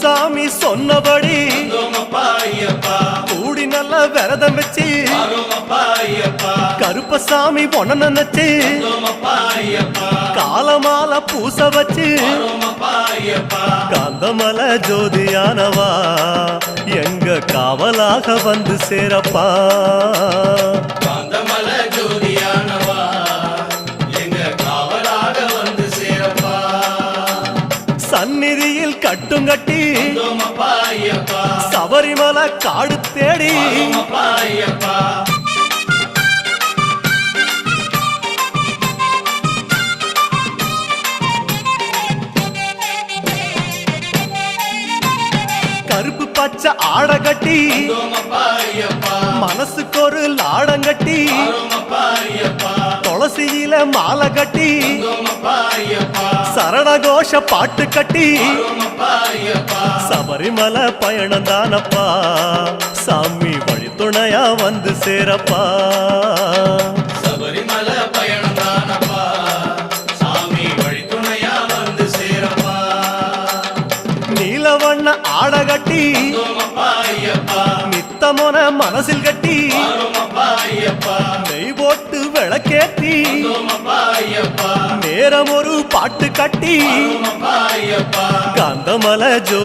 சாமி சொன்னபடி கூடி நல்ல விரதம் வச்சு கருப்பசாமி பொண்ண நினைச்சு காலமால பூச வச்சு காந்தமல ஜோதியானவா எங்க காவலாக வந்து சேரப்பா. காந்தமல ஜோதியானவா எங்க காவலாக வந்து சேரப்பா. சந்நிதியில் கட்டுங்கட்டி சபரிமலை காடு தேடி கருப்பு பச்சை ஆட கட்டி மனசுக்கு ஒரு லாடங்கட்டி துளசியில மாலை கட்டி சரணகோஷ பாட்டு கட்டி சபரிமலை பயணம் தானப்பா சாமி வழித்துணையா வந்து சேரப்பா. சபரிமலை பயணம் தானப்பா சாமி வழித்துணையா வந்து சேரப்பா. நீலவண்ண ஆட கட்டி நித்தமோன மனசில் கட்டி நெய் போட்டு விளக்கேற்றி நேரம் ஒரு பாட்டு கட்டி காந்தமல ஜோ